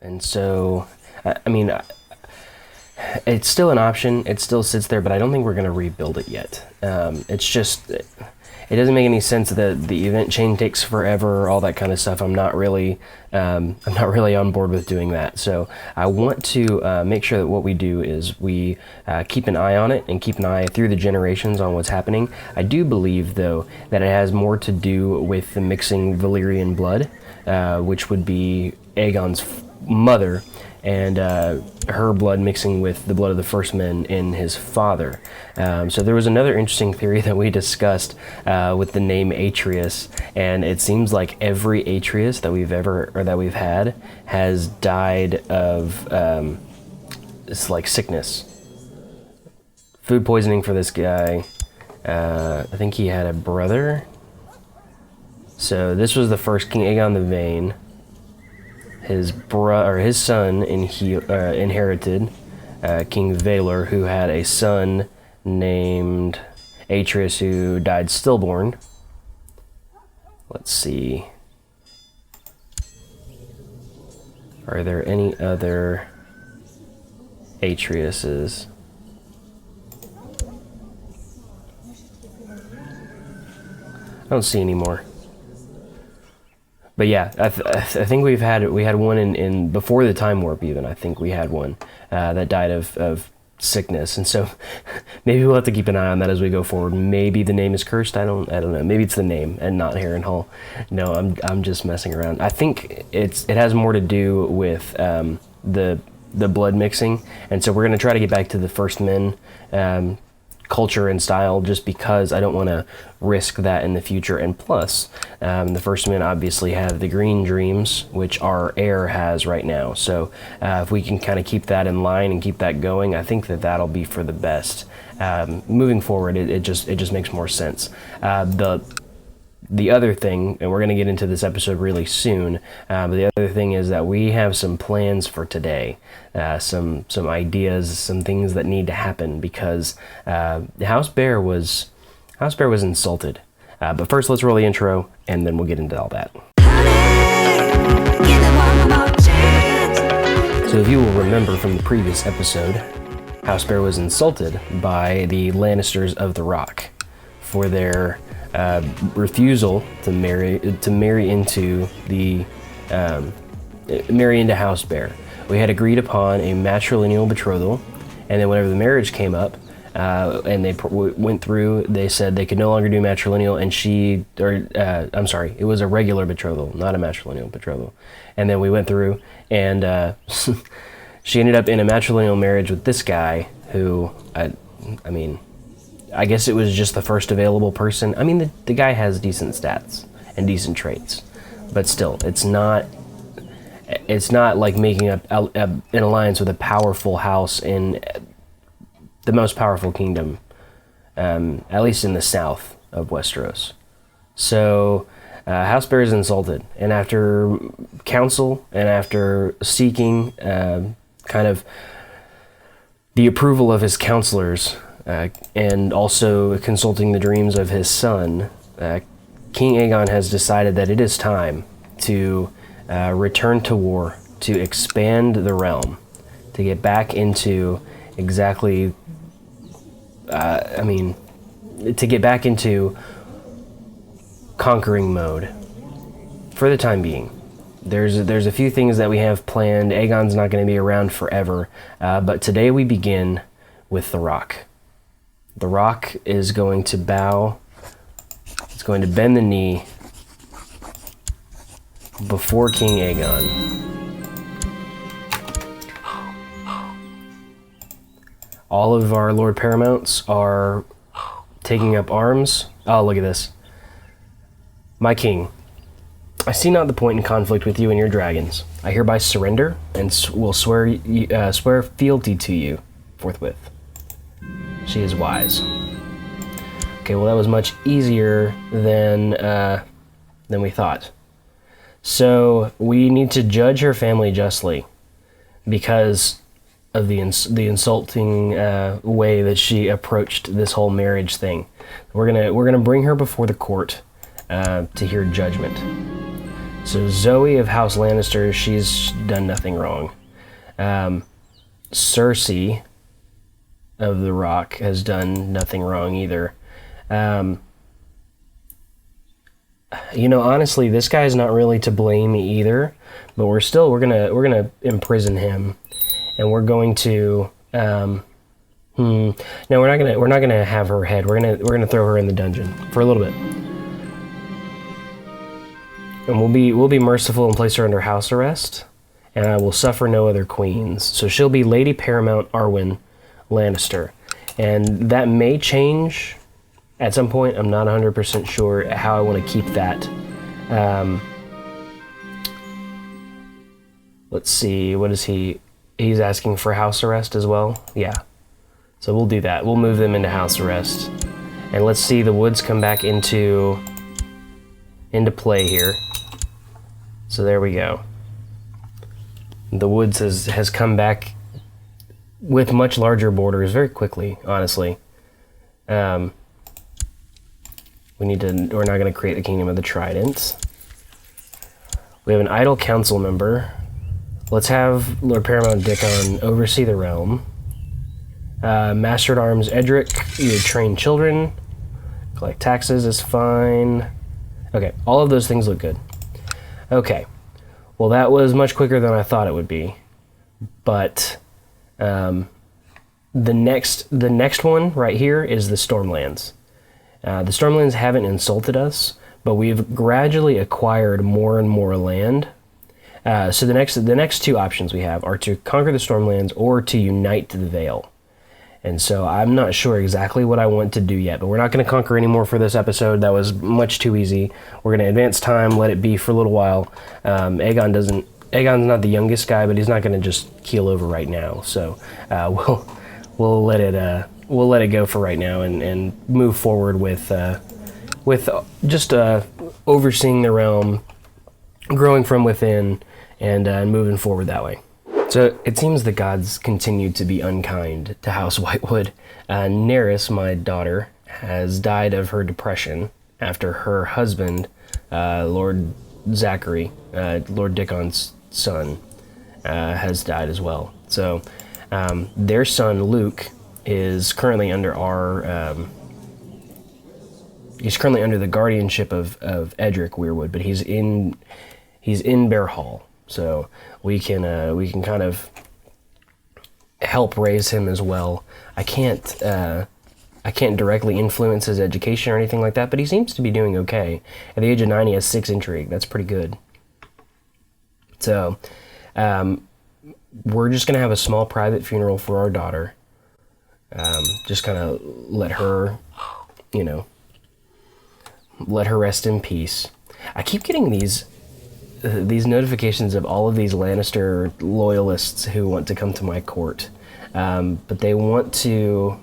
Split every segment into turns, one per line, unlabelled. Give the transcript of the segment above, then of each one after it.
And so, I mean, it's still an option. It still sits there, but I don't think we're going to rebuild it yet. It's just, it doesn't make any sense that the event chain takes forever, all that kind of stuff. I'm not really on board with doing that. So I want to make sure that what we do is we keep an eye on it and keep an eye through the generations on what's happening. I do believe, though, that it has more to do with the mixing Valyrian blood, which would be Aegon's mother, and her blood mixing with the blood of the first men in his father. So there was another interesting theory that we discussed with the name Atreus, and it seems like every Atreus that we've had has died of it's like sickness, food poisoning for this guy. I think he had a brother. So this was the first King Aegon the Vain. His son inherited King Valor, who had a son named Atreus who died stillborn. Let's see. Are there any other Atreus's? I don't see any more. But yeah, I think we had one in before the time warp even. I think we had one that died of sickness, and so maybe we'll have to keep an eye on that as we go forward. Maybe the name is cursed. I don't know. Maybe it's the name and not Harrenhal. No, I'm just messing around. I think it has more to do with the blood mixing, and so we're gonna try to get back to the first men culture and style, just because I don't want to risk that in the future. And plus, the first men obviously have the green dreams, which our heir has right now. So if we can kind of keep that in line and keep that going, I think that that'll be for the best. Moving forward, it just makes more sense. The other thing, and we're going to get into this episode really soon, but the other thing is that we have some plans for today, some ideas, some things that need to happen, because House Bear was insulted. But first, let's roll the intro, and then we'll get into all that. So if you will remember from the previous episode, House Bear was insulted by the Lannisters of the Rock for their refusal to marry into House Bear. We had agreed upon a matrilineal betrothal, and then whenever the marriage came up, and they went through, they said they could no longer do matrilineal, and I'm sorry, it was a regular betrothal, not a matrilineal betrothal. And then we went through, and she ended up in a matrilineal marriage with this guy who, I mean, I guess it was just the first available person. I mean, the guy has decent stats and decent traits, but still, it's not like making an alliance with a powerful house in the most powerful kingdom, at least in the south of Westeros. So House Bear is insulted, and after counsel and after seeking kind of the approval of his counselors, and also consulting the dreams of his son, King Aegon has decided that it is time to return to war, to expand the realm, to get back into exactly, to get back into conquering mode for the time being. There's a few things that we have planned. Aegon's not going to be around forever, but today we begin with the Rock. The Rock is going to bow. It's going to bend the knee before King Aegon. All of our Lord Paramounts are taking up arms. Oh, look at this. My king, I see not the point in conflict with you and your dragons. I hereby surrender and will swear fealty to you forthwith. She is wise. Okay, well that was much easier than we thought. So we need to judge her family justly because of the insulting way that she approached this whole marriage thing. We're gonna bring her before the court to hear judgment. So Zoe of House Lannister, she's done nothing wrong. Cersei of the Rock has done nothing wrong either. You know, honestly, this guy's not really to blame either, but we're gonna imprison him, and we're going to no, we're not gonna have her head. We're gonna throw her in the dungeon for a little bit, and we'll be merciful and place her under house arrest, and I will suffer no other queens. So she'll be Lady Paramount Arwen Lannister, and that may change at some point. I'm not 100% sure how I want to keep that. Let's see, what is he? He's asking for house arrest as well? Yeah. So we'll do that. We'll move them into house arrest. And let's see the woods come back into play here. So there we go. The woods has come back with much larger borders very quickly, honestly. We're not going to create the Kingdom of the Trident. We have an idle council member. Let's have Lord Paramount Dickon oversee the realm. Master at Arms Edric, you train children. Collect taxes is fine. Okay, all of those things look good. Okay, well that was much quicker than I thought it would be. But the next one right here is the Stormlands. The Stormlands haven't insulted us, but we've gradually acquired more and more land. So the next two options we have are to conquer the Stormlands or to unite the Vale. And so I'm not sure exactly what I want to do yet, but we're not going to conquer anymore for this episode. That was much too easy. We're going to advance time, let it be for a little while. Aegon's not the youngest guy, but he's not going to just keel over right now. So we'll let it go for right now and move forward with just overseeing the realm, growing from within, and moving forward that way. So it seems the gods continue to be unkind to House Whitewood. Nerys, my daughter, has died of her depression after her husband, Lord Zachary, Lord Dickon's son, has died as well. So their son Luke is currently under the guardianship of Edric Weirwood, but he's in Bear Hall. So we can kind of help raise him as well. I can't directly influence his education or anything like that, but he seems to be doing okay. At the age of 9, he has 6 intrigue. That's pretty good. So we're just gonna have a small private funeral for our daughter. Just kind of let her rest in peace. I keep getting these notifications of all of these Lannister loyalists who want to come to my court, but they want to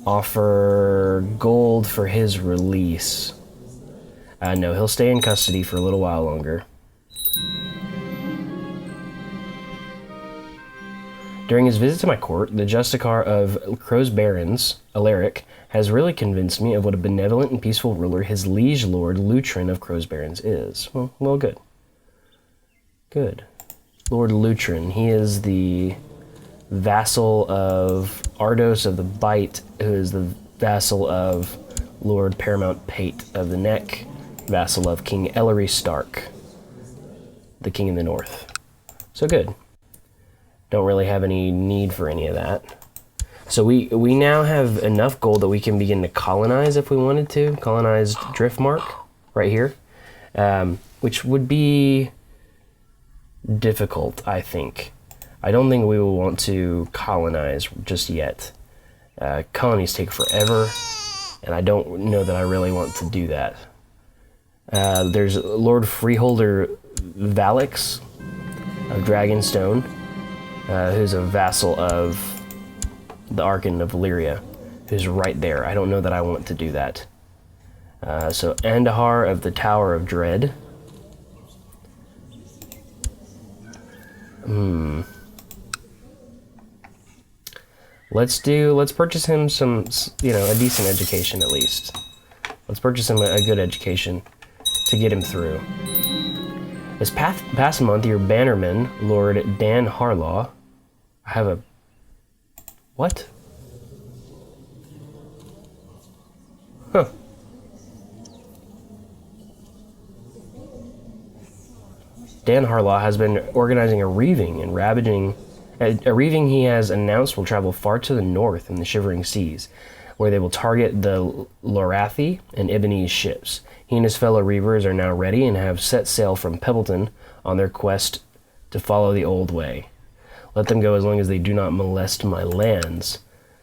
offer gold for his release. No, he'll stay in custody for a little while longer. During his visit to my court, the Justicar of Crow's Barons, Alaric, has really convinced me of what a benevolent and peaceful ruler his liege lord Lutrin of Crow's Barons is. Well, good. Good. Lord Lutrin, he is the vassal of Ardos of the Bite, who is the vassal of Lord Paramount Pate of the Neck, vassal of King Ellery Stark, the King in the North. So good. Don't really have any need for any of that. So we now have enough gold that we can begin to colonize if we wanted to. Colonize Driftmark right here, which would be difficult, I think. I don't think we will want to colonize just yet. Colonies take forever, and I don't know that I really want to do that. There's Lord Freeholder Valix of Dragonstone, who's a vassal of the Archon of Valyria, who's right there. I don't know that I want to do that. So Andahar of the Tower of Dread. Let's purchase him some, a decent education at least. Let's purchase him a good education to get him through. This past month, your bannerman, Lord Dan Harlaw, I have a... What? Huh. Dan Harlaw has been organizing a reaving and ravaging... A reaving he has announced will travel far to the north in the Shivering Seas, where they will target the Lorathi and Ibonese ships. He and his fellow reavers are now ready and have set sail from Pebbleton on their quest to follow the old way. Let them go as long as they do not molest my lands.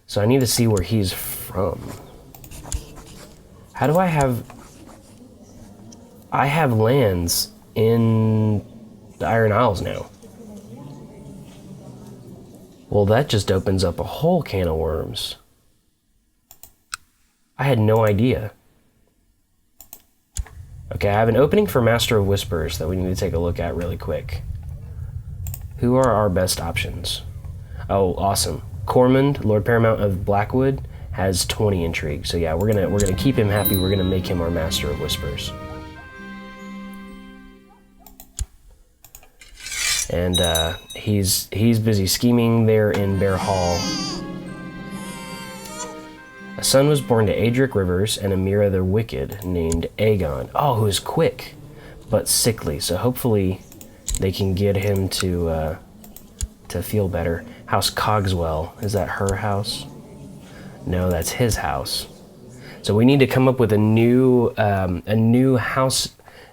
So I need to see where he's from. How do I have... I have lands in the Iron Isles now. Well, that just opens up a whole can of worms. I had no idea. Okay, I have an opening for Master of Whispers that we need to take a look at really quick. Who are our best options? Oh, awesome. Cormund, Lord Paramount of Blackwood, has 20 intrigue. So yeah, we're gonna keep him happy. We're gonna make him our Master of Whispers. And he's busy scheming there in Bear Hall. A son was born to Adric Rivers and Amira the Wicked, named Aegon. Oh, who's quick, but sickly. So hopefully they can get him to feel better. House Cogswell, is that her house? No, that's his house. So we need to come up with a new house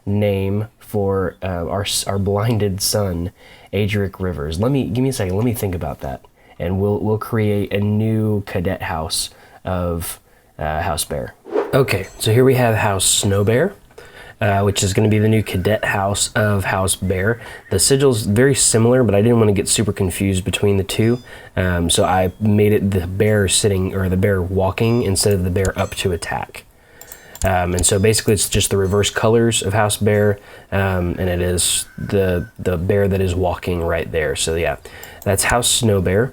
name for our blinded son, Adric Rivers. Give me a second. Let me think about that, and we'll create a new cadet house of House Bear. Okay, so here we have House Snow Bear, which is going to be the new cadet house of House Bear. The sigil's very similar, but I didn't want to get super confused between the two, so I made it the bear sitting, or the bear walking, instead of the bear up to attack. And so basically it's just the reverse colors of House Bear, and it is the bear that is walking right there. So yeah, that's House Snow Bear.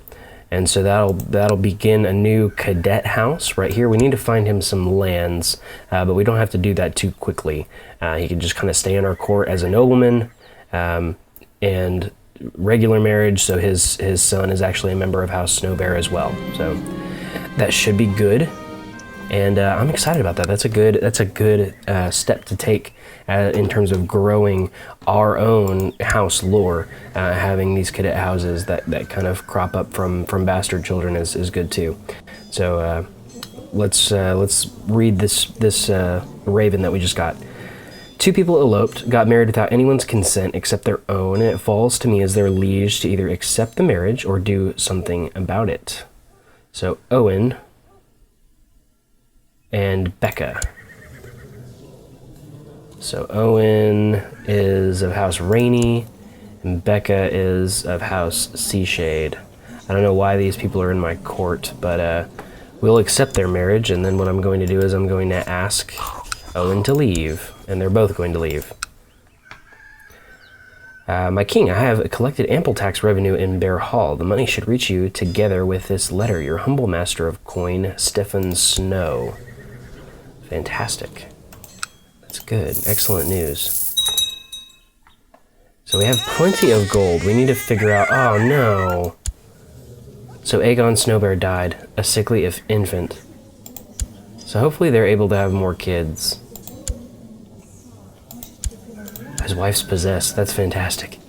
And so that'll begin a new cadet house right here. We need to find him some lands, but we don't have to do that too quickly. He can just kind of stay in our court as a nobleman, and regular marriage, so his son is actually a member of House Snow Bear as well. So that should be good. And I'm excited about that. That's a good step to take in terms of growing our own house lore. Having these cadet houses that kind of crop up from bastard children is good too. So let's read this raven that we just got. 2 people eloped, got married without anyone's consent except their own, and it falls to me as their liege to either accept the marriage or do something about it. So Owen and Becca. So Owen is of House Rainy, and Becca is of House Seashade. I don't know why these people are in my court, but we'll accept their marriage, and then what I'm going to do is I'm going to ask Owen to leave, and they're both going to leave. My king, I have collected ample tax revenue in Bear Hall. The money should reach you together with this letter. Your humble master of coin, Stefan Snow. Fantastic. That's good. Excellent news. So we have plenty of gold. We need to figure out... Oh, no. So Aegon Snowbear died, a sickly infant. So hopefully they're able to have more kids. His wife's possessed. That's fantastic.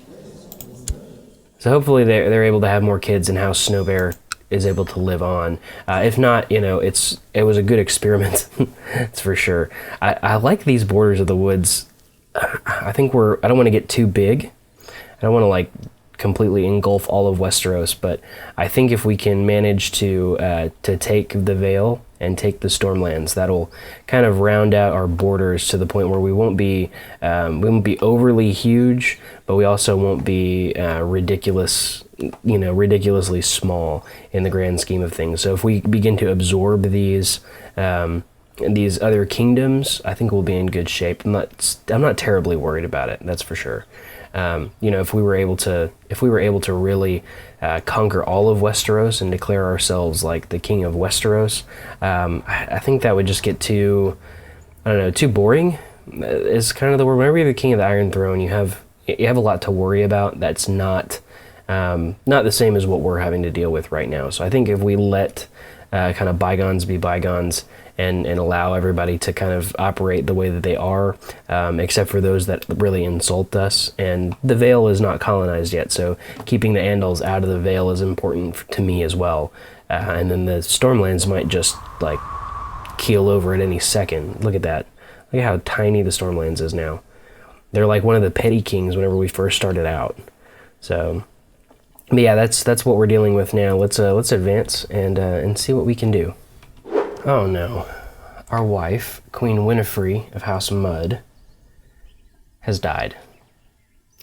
So hopefully they're able to have more kids, and House Snowbear is able to live on. If not, you know, it was a good experiment. That's for sure. I like these borders of the woods. I think I don't want to get too big. I don't want to like completely engulf all of Westeros, but I think if we can manage to take the Vale and take the Stormlands, that'll kind of round out our borders to the point where we won't be overly huge, but we also won't be ridiculously small in the grand scheme of things. So if we begin to absorb these other kingdoms, I think we'll be in good shape. I'm not terribly worried about it. That's for sure. If we were able to really conquer all of Westeros and declare ourselves like the king of Westeros, I think that would just get too boring. Is kind of the word. Whenever you're the king of the Iron Throne, you have you have a lot to worry about. That's not the same as what we're having to deal with right now. So I think if we let kind of bygones be bygones and allow everybody to kind of operate the way that they are, except for those that really insult us. And the Vale is not colonized yet, so keeping the Andals out of the Vale is important to me as well. And then the Stormlands might just like keel over at any second. Look at that. Look at how tiny the Stormlands is now. They're like one of the petty kings whenever we first started out. So, but yeah, that's what we're dealing with now. Let's advance and see what we can do. Oh no, our wife, Queen Winifred of House Mud, has died.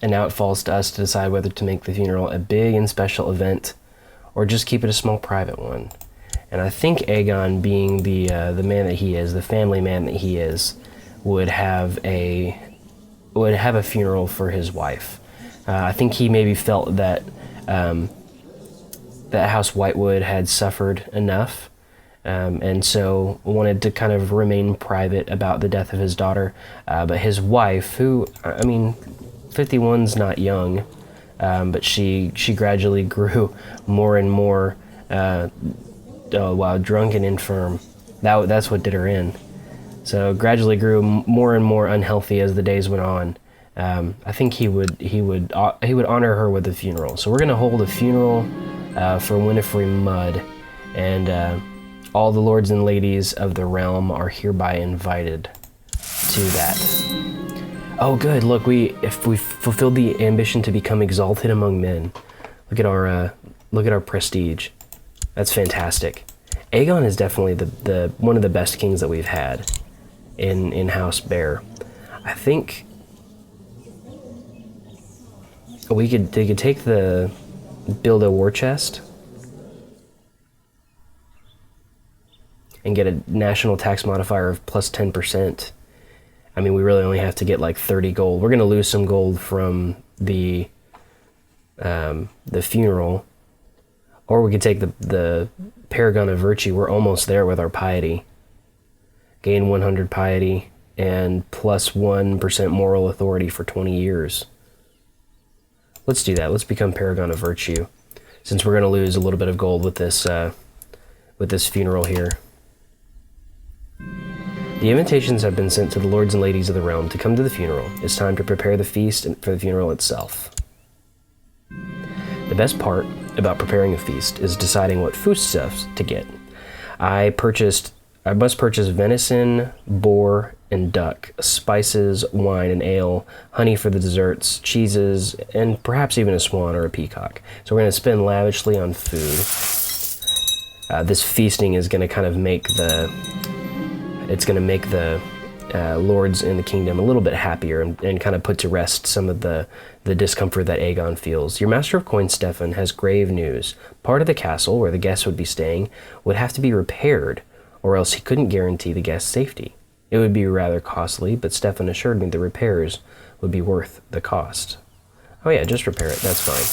And now it falls to us to decide whether to make the funeral a big and special event or just keep it a small private one. And I think Aegon, being the man that he is, the family man that he is, would have a funeral for his wife. I think he maybe felt that that House Whitewood had suffered enough, and so wanted to kind of remain private about the death of his daughter. But his wife, who, I mean, 51's not young, but she gradually grew more and more, while drunk and infirm. That's what did her in. So gradually grew more and more unhealthy as the days went on. I think he would honor her with a funeral. So we're gonna hold a funeral for Winifred Mudd, and all the lords and ladies of the realm are hereby invited to that. Oh, good! Look, if we fulfilled the ambition to become exalted among men. Look at our prestige. That's fantastic. Aegon is definitely the one of the best kings that we've had in House Bear. I think they could build a war chest and get a national tax modifier of plus 10%. I mean, we really only have to get like 30 gold. We're going to lose some gold from the funeral, or we could take the Paragon of Virtue. We're almost there with our piety. Gain 100 piety and plus 1% moral authority for 20 years. Let's do that. Let's become Paragon of Virtue, since we're going to lose a little bit of gold with this funeral here. The invitations have been sent to the lords and ladies of the realm to come to the funeral. It's time to prepare the feast and for the funeral itself. The best part about preparing a feast is deciding what foodstuffs to get. I must purchase venison, boar, and duck, spices, wine, and ale, honey for the desserts, cheeses, and perhaps even a swan or a peacock. So we're going to spend lavishly on food. This feasting is going to kind of make the lords in the kingdom a little bit happier and kind of put to rest some of the discomfort that Aegon feels. Your Master of Coin, Stefan, has grave news. Part of the castle, where the guests would be staying, would have to be repaired, or else he couldn't guarantee the guests' safety. It would be rather costly, but Stefan assured me the repairs would be worth the cost. Oh yeah, just repair it, that's fine.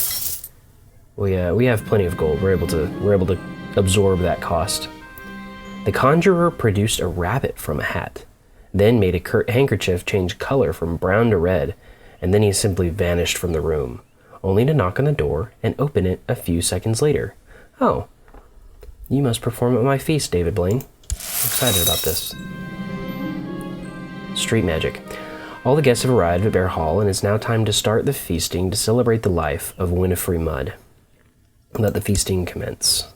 We have plenty of gold. We're able to absorb that cost. The conjurer produced a rabbit from a hat, then made a handkerchief change color from brown to red, and then he simply vanished from the room, only to knock on the door and open it a few seconds later. Oh, you must perform at my feast, David Blaine. I'm excited about this. Street magic. All the guests have arrived at Bear Hall, and it's now time to start the feasting to celebrate the life of Winifred Mudd. Let the feasting commence.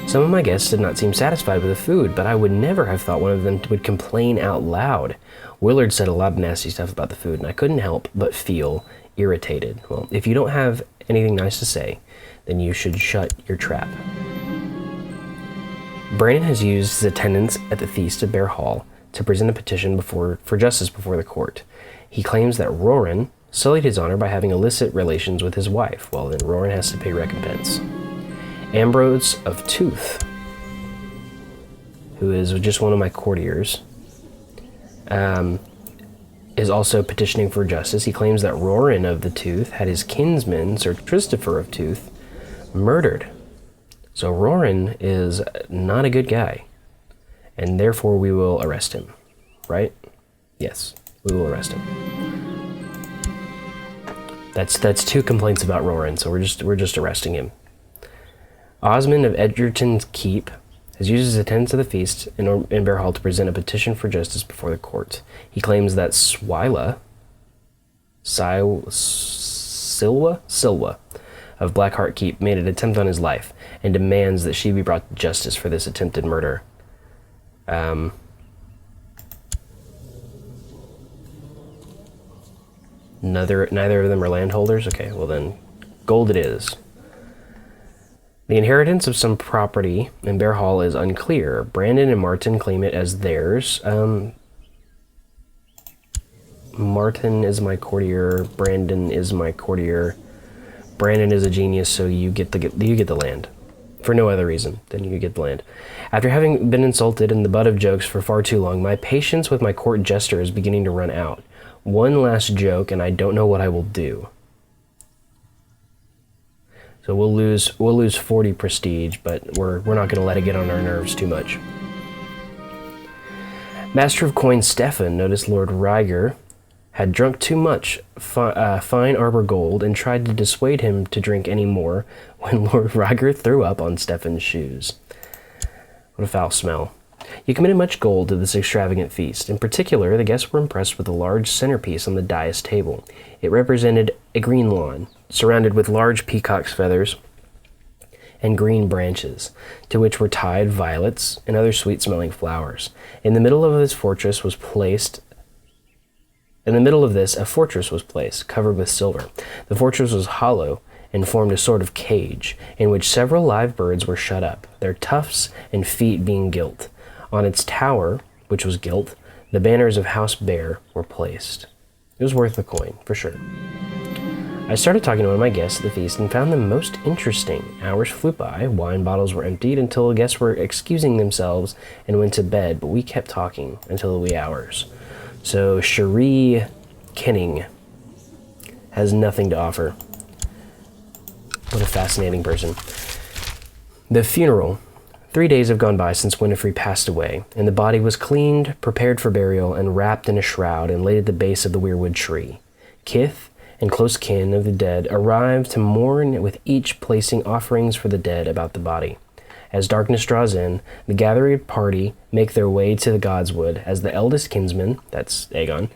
Some of my guests did not seem satisfied with the food, but I would never have thought one of them would complain out loud. Willard said a lot of nasty stuff about the food, and I couldn't help but feel irritated. Well, if you don't have anything nice to say, then you should shut your trap. Brandon has used his attendance at the feast at Bear Hall to present a petition for justice before the court. He claims that Roarin sullied his honor by having illicit relations with his wife. Well, then Roarin has to pay recompense. Ambrose of Tooth, who is just one of my courtiers, is also petitioning for justice. He claims that Roarin of the Tooth had his kinsman, Sir Christopher of Tooth, murdered. So Roarin is not a good guy, and therefore we will arrest him, right? Yes. We will arrest him. That's 2 complaints about Roarin, so we're just arresting him. Osmond of Edgerton's Keep has used his attendance at the feast in Bear Hall to present a petition for justice before the court. He claims that Silwa of Blackheart Keep made an attempt on his life and demands that she be brought to justice for this attempted murder. Neither of them are landholders? Okay, well then, gold it is. The inheritance of some property in Bear Hall is unclear. Brandon and Martin claim it as theirs. Martin is my courtier. Brandon is my courtier. Brandon is a genius, so you get the land. For no other reason than you get the land. After having been insulted and the butt of jokes for far too long, my patience with my court jester is beginning to run out. One last joke, and I don't know what I will do. So we'll lose 40 prestige, but we're not going to let it get on our nerves too much. Master of Coin Stefan noticed Lord Ryger had drunk too much fine arbor gold and tried to dissuade him to drink any more when Lord Ryger threw up on Stefan's shoes. What a foul smell. You committed much gold to this extravagant feast. In particular, the guests were impressed with a large centerpiece on the dais table. It represented a green lawn, surrounded with large peacock's feathers and green branches, to which were tied violets and other sweet-smelling flowers. In the middle of this, a fortress was placed, covered with silver. The fortress was hollow and formed a sort of cage, in which several live birds were shut up, their tufts and feet being gilt. On its tower, which was gilt, the banners of House Bear were placed. It was worth the coin, for sure. I started talking to one of my guests at the feast and found them most interesting. Hours flew by, wine bottles were emptied until the guests were excusing themselves and went to bed, but we kept talking until the wee hours. So Cherie Kenning has nothing to offer. What a fascinating person. The funeral. 3 days have gone by since Winifred passed away, and the body was cleaned, prepared for burial, and wrapped in a shroud and laid at the base of the weirwood tree. Kith and close kin of the dead arrived to mourn, with each placing offerings for the dead about the body. As darkness draws in, the gathering party make their way to the godswood, as the eldest kinsman, that's Aegon,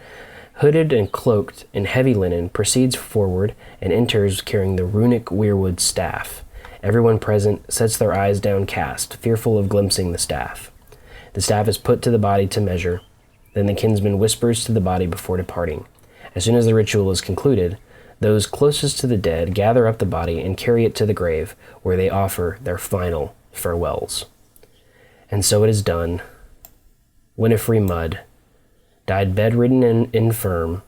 hooded and cloaked in heavy linen, proceeds forward and enters carrying the runic weirwood staff. Everyone present sets their eyes downcast, fearful of glimpsing the staff. The staff is put to the body to measure. Then the kinsman whispers to the body before departing. As soon as the ritual is concluded, those closest to the dead gather up the body and carry it to the grave, where they offer their final farewells. And so it is done. Winifred Mudd died bedridden and infirm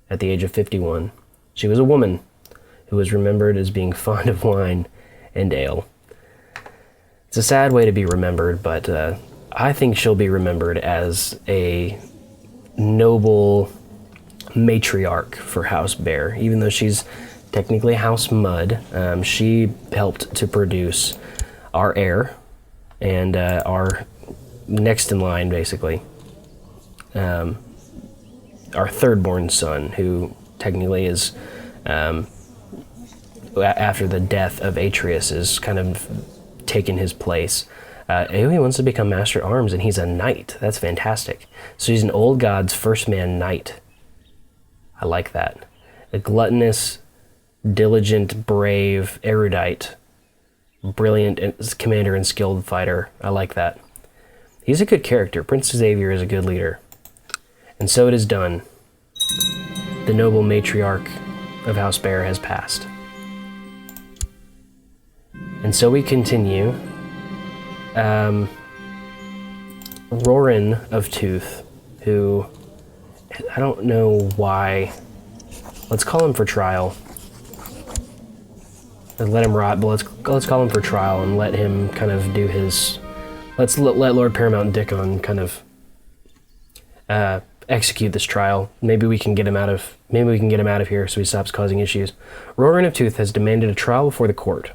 at the age of 51. She was a woman who was remembered as being fond of wine and ale. It's a sad way to be remembered, but I think she'll be remembered as a noble matriarch for House Bear. Even though she's technically House Mudd, she helped to produce our heir and our next in line, basically. Our third-born son, who technically is after the death of Atreus, is kind of taken his place. He wants to become Master at Arms, and he's a knight. That's fantastic. So he's an old god's first man knight. I like that. A gluttonous, diligent, brave, erudite, brilliant commander and skilled fighter. I like that. He's a good character. Prince Xavier is a good leader. And so it is done. The noble matriarch of House Bear has passed. And so we continue. Roarin of Tooth, who, I don't know why, let's call him for trial. And let him rot, but let's call him for trial and let him kind of do his, let Lord Paramount Dickon kind of execute this trial. Maybe we can get him out of here so he stops causing issues. Roarin of Tooth has demanded a trial before the court,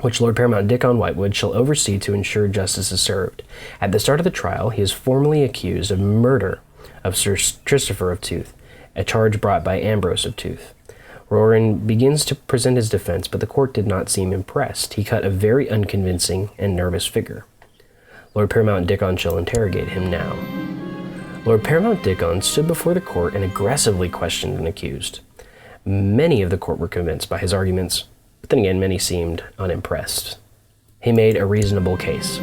which Lord Paramount Dickon Whitewood shall oversee to ensure justice is served. At the start of the trial, he is formally accused of murder of Sir Christopher of Tooth, a charge brought by Ambrose of Tooth. Roarin begins to present his defense, but the court did not seem impressed. He cut a very unconvincing and nervous figure. Lord Paramount Dickon shall interrogate him now. Lord Paramount Dickon stood before the court and aggressively questioned an accused. Many of the court were convinced by his arguments, but then again, many seemed unimpressed. He made a reasonable case.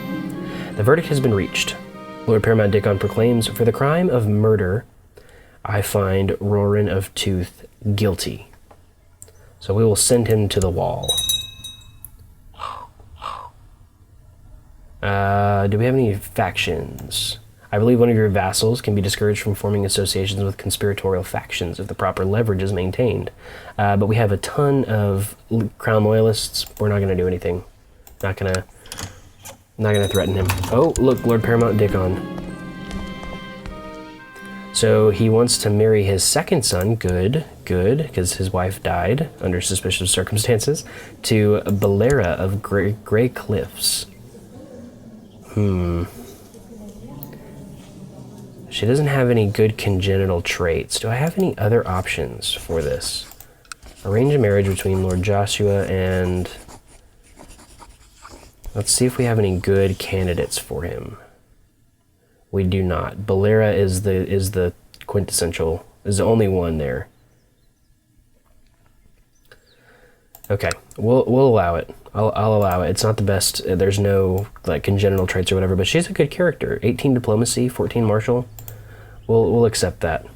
The verdict has been reached. Lord Paramount Dickon proclaims, for the crime of murder, I find Roarin of Tooth guilty. So we will send him to the wall. Do we have any factions? I believe one of your vassals can be discouraged from forming associations with conspiratorial factions if the proper leverage is maintained. But we have a ton of crown loyalists. We're not going to do anything. Not gonna threaten him. Oh, look, Lord Paramount Dickon. So he wants to marry his second son, good, because his wife died under suspicious circumstances, to Balera of Grey Cliffs. She doesn't have any good congenital traits. Do I have any other options for this? Arrange a marriage between Lord Joshua and... Let's see if we have any good candidates for him. We do not. Balera is the quintessential, is the only one there. Okay, we'll allow it. I'll allow it. It's not the best. There's no like congenital traits or whatever, but she's a good character. 18 diplomacy, 14 martial. We'll accept that.